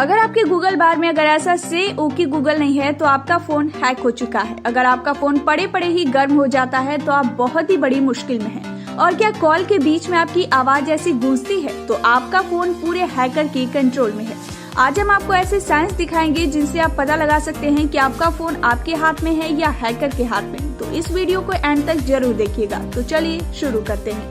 अगर आपके गूगल बार में अगर ऐसा से ओके गूगल नहीं है तो आपका फोन हैक हो चुका है। अगर आपका फोन पड़े पड़े ही गर्म हो जाता है तो आप बहुत ही बड़ी मुश्किल में हैं। और क्या कॉल के बीच में आपकी आवाज ऐसी गूंजती है तो आपका फोन पूरे हैकर के कंट्रोल में है। आज हम आपको ऐसे साइंस दिखाएंगे जिनसे आप पता लगा सकते हैं कि आपका फोन आपके हाथ में है या हैकर के हाथ में। तो इस वीडियो को एंड तक जरूर देखिएगा। तो चलिए शुरू करते हैं।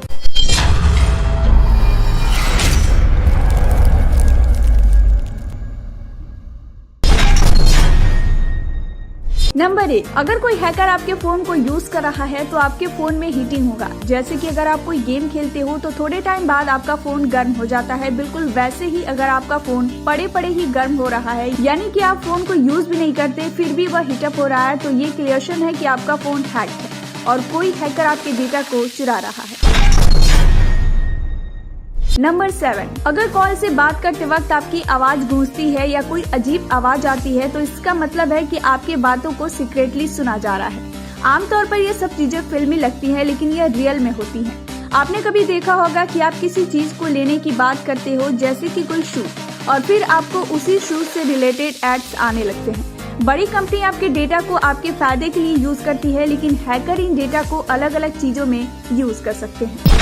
नंबर 1, अगर कोई हैकर आपके फोन को यूज कर रहा है तो आपके फोन में हीटिंग होगा। जैसे कि अगर आप कोई गेम खेलते हो तो थोड़े टाइम बाद आपका फोन गर्म हो जाता है। बिल्कुल वैसे ही अगर आपका फोन पड़े पड़े ही गर्म हो रहा है, यानी कि आप फोन को यूज भी नहीं करते फिर भी वह हीटअप हो रहा है, तो ये क्लियरेशन है कि आपका फोन हैक है और कोई हैकर आपके डेटा को चुरा रहा है। नंबर 7, अगर कॉल से बात करते वक्त आपकी आवाज गूंजती है या कोई अजीब आवाज आती है तो इसका मतलब है कि आपकी बातों को सीक्रेटली सुना जा रहा है। आमतौर पर ये सब चीजें फिल्मी लगती हैं लेकिन ये रियल में होती हैं। आपने कभी देखा होगा कि आप किसी चीज को लेने की बात करते हो, जैसे कि कोई शू, और फिर आपको उसी शूज से रिलेटेड एड्स आने लगते हैं। बड़ी कंपनी आपके डेटा को आपके फायदे के लिए यूज करती है, लेकिन हैकर इन डेटा को अलग अलग चीजों में यूज कर सकते हैं।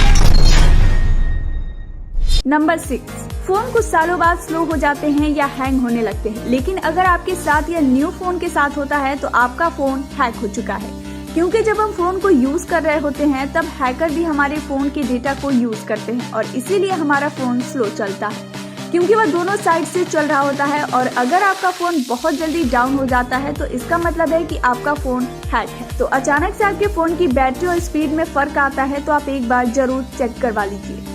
नंबर 6, फोन कुछ सालों बाद स्लो हो जाते हैं या हैंग होने लगते हैं, लेकिन अगर आपके साथ या न्यू फोन के साथ होता है तो आपका फोन हैक हो चुका है। क्योंकि जब हम फोन को यूज कर रहे होते हैं तब हैकर भी हमारे फोन के डेटा को यूज करते हैं और इसीलिए हमारा फोन स्लो चलता है, क्योंकि वह दोनों साइड से चल रहा होता है। और अगर आपका फोन बहुत जल्दी डाउन हो जाता है तो इसका मतलब है कि आपका फोन हैक है। तो अचानक से आपके फोन की बैटरी और स्पीड में फर्क आता है तो आप एक बार जरूर चेक करवा लीजिए।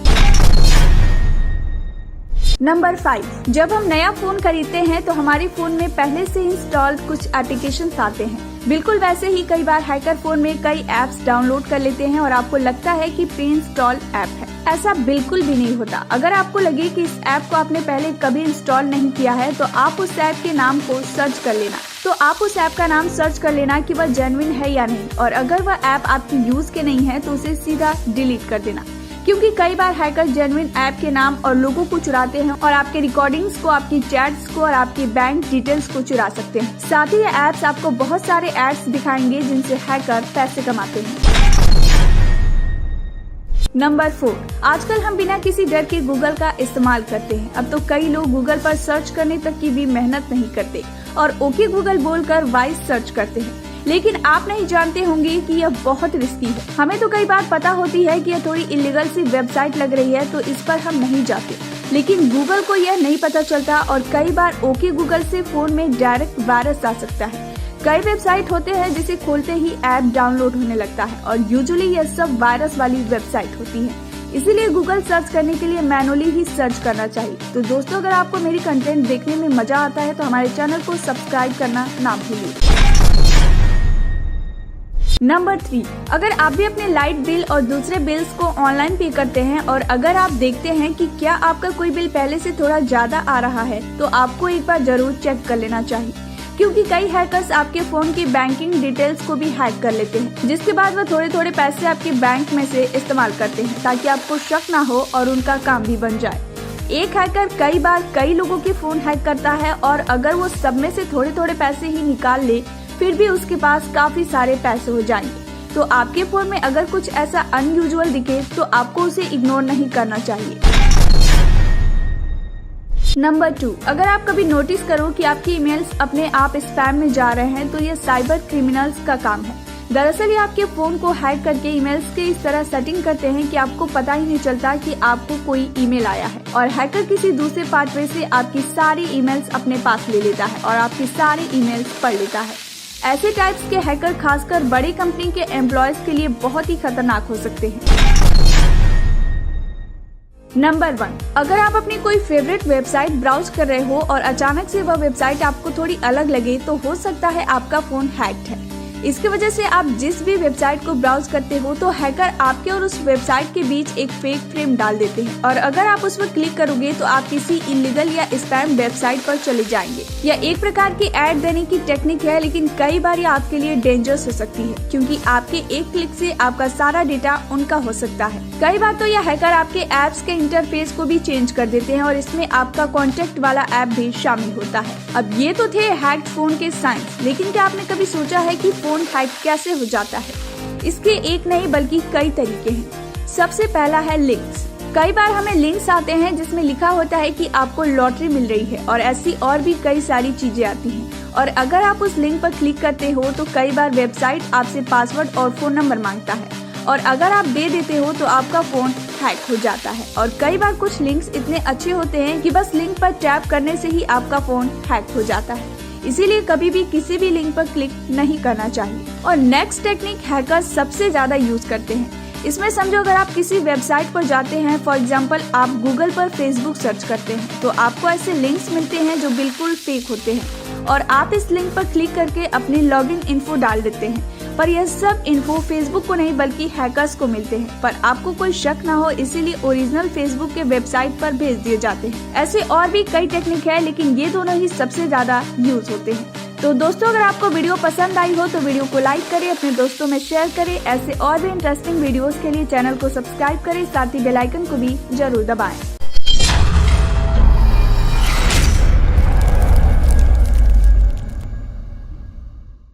नंबर 5, जब हम नया फोन खरीदते हैं तो हमारे फोन में पहले से इंस्टॉल कुछ एप्लीकेशंस आते हैं। बिल्कुल वैसे ही कई बार हैकर फोन में कई एप्स डाउनलोड कर लेते हैं और आपको लगता है कि प्री इंस्टॉल ऐप है। ऐसा बिल्कुल भी नहीं होता। अगर आपको लगे कि इस ऐप को आपने पहले कभी इंस्टॉल नहीं किया है तो आप उस ऐप के नाम को सर्च कर लेना। तो आप उस ऐप का नाम सर्च कर लेना कि वह जेन्युइन है या नहीं, और अगर वह ऐप आपकी यूज के नहीं है तो उसे सीधा डिलीट कर देना, क्योंकि कई बार हैकर जेन्युइन ऐप के नाम और लोगों को चुराते हैं और आपके रिकॉर्डिंग्स को, आपकी चैट्स को और आपकी बैंक डिटेल्स को चुरा सकते हैं। साथ ही ये ऐप्स आपको बहुत सारे एड्स दिखाएंगे जिनसे हैकर पैसे कमाते हैं। नंबर 4, आजकल हम बिना किसी डर के गूगल का इस्तेमाल करते हैं। अब तो कई लोग गूगल पर सर्च करने तक की भी मेहनत नहीं करते और ओके गूगल बोलकर वॉइस सर्च करते हैं, लेकिन आप नहीं जानते होंगे कि यह बहुत रिस्की है। हमें तो कई बार पता होती है कि यह थोड़ी इलीगल सी वेबसाइट लग रही है तो इस पर हम नहीं जाते, लेकिन गूगल को यह नहीं पता चलता और कई बार ओके गूगल से फोन में डायरेक्ट वायरस आ सकता है। कई वेबसाइट होते हैं जिसे खोलते ही ऐप डाउनलोड होने लगता है और यूजुअली यह सब वायरस वाली वेबसाइट होती है, इसीलिए गूगल सर्च करने के लिए मैनुअली ही सर्च करना चाहिए। तो दोस्तों, अगर आपको मेरी कंटेंट देखने में मजा आता है तो हमारे चैनल को सब्सक्राइब करना ना भूलिए। नंबर 3, अगर आप भी अपने लाइट बिल और दूसरे बिल्स को ऑनलाइन पे करते हैं और अगर आप देखते हैं कि क्या आपका कोई बिल पहले से थोड़ा ज्यादा आ रहा है तो आपको एक बार जरूर चेक कर लेना चाहिए, क्योंकि कई हैकर्स आपके फोन की बैंकिंग डिटेल्स को भी हैक कर लेते हैं, जिसके बाद वह थोड़े थोड़े पैसे आपके बैंक में से इस्तेमाल करते हैं ताकि आपको शक ना हो और उनका काम भी बन जाए। एक हैकर कई बार कई लोगों के फोन हैक करता है और अगर वो सब में से थोड़े थोड़े पैसे ही निकाल ले फिर भी उसके पास काफी सारे पैसे हो जाएंगे। तो आपके फोन में अगर कुछ ऐसा अनयूजुअल दिखे तो आपको उसे इग्नोर नहीं करना चाहिए। नंबर 2, अगर आप कभी नोटिस करो कि आपके ईमेल्स अपने आप स्पैम में जा रहे हैं तो ये साइबर क्रिमिनल्स का काम है। दरअसल ये आपके फोन को हैक करके ईमेल्स के इस तरह सेटिंग करते हैं कि आपको पता ही नहीं चलता कि आपको कोई ईमेल आया है और हैकर किसी दूसरे पार्टवे से आपकी सारी ईमेल्स अपने पास ले लेता है और आपकी सारी ईमेल्स पढ़ लेता है। ऐसे टाइप्स के हैकर खासकर बड़ी कंपनी के एम्प्लॉयज के लिए बहुत ही खतरनाक हो सकते हैं। नंबर 1, अगर आप अपनी कोई फेवरेट वेबसाइट ब्राउज कर रहे हो और अचानक से वह वेबसाइट आपको थोड़ी अलग लगे तो हो सकता है आपका फोन हैक्ड है। इसकी वजह से आप जिस भी वेबसाइट को ब्राउज करते हो तो हैकर आपके और उस वेबसाइट के बीच एक फेक फ्रेम डाल देते हैं और अगर आप उस पर क्लिक करोगे तो आप किसी इलीगल या स्पैम वेबसाइट पर चले जाएंगे। यह एक प्रकार की ऐड देने की टेक्निक है, लेकिन कई बार ये आपके लिए डेंजरस हो सकती है क्योंकि आपके एक क्लिक से आपका सारा डेटा उनका हो सकता है। कई बार तो यह हैकर आपके ऐप्स के इंटरफेस को भी चेंज कर देते हैं और इसमें आपका कॉन्टेक्ट वाला ऐप भी शामिल होता है। अब ये तो थे हैक्ड फोन के साइंस, लेकिन क्या आपने कभी सोचा है कि फोन हैक कैसे हो जाता है? इसके एक नहीं बल्कि कई तरीके हैं। सबसे पहला है लिंक्स। कई बार हमें लिंक्स आते हैं जिसमें लिखा होता है कि आपको लॉटरी मिल रही है और ऐसी और भी कई सारी चीजें आती हैं और अगर आप उस लिंक पर क्लिक करते हो तो कई बार वेबसाइट आपसे पासवर्ड और फोन नंबर मांगता है और अगर आप दे देते हो तो आपका फोन हैक हो जाता है। और कई बार कुछ लिंक्स इतने अच्छे होते हैं कि बस लिंक पर टैप करने से ही आपका फोन हैक हो जाता है। इसीलिए कभी भी किसी भी लिंक पर क्लिक नहीं करना चाहिए। और नेक्स्ट टेक्निक हैकर्स सबसे ज्यादा यूज करते हैं। इसमें समझो अगर आप किसी वेबसाइट पर जाते हैं, फॉर एग्जांपल आप गूगल पर फेसबुक सर्च करते हैं तो आपको ऐसे लिंक्स मिलते हैं जो बिल्कुल फेक होते हैं और आप इस लिंक पर क्लिक करके अपनी लॉगिन इन्फो डाल देते हैं, पर यह सब इन्फो फेसबुक को नहीं बल्कि हैकर्स को मिलते हैं। पर आपको कोई शक ना हो इसीलिए ओरिजिनल फेसबुक के वेबसाइट पर भेज दिए जाते हैं। ऐसे और भी कई टेक्निक है, लेकिन ये दोनों ही सबसे ज्यादा यूज होते हैं। तो दोस्तों, अगर आपको वीडियो पसंद आई हो तो वीडियो को लाइक करें, अपने दोस्तों में शेयर करें। ऐसे और भी इंटरेस्टिंग वीडियोस के लिए चैनल को सब्सक्राइब करें, साथ ही बेल आइकन को भी जरूर दबाएं।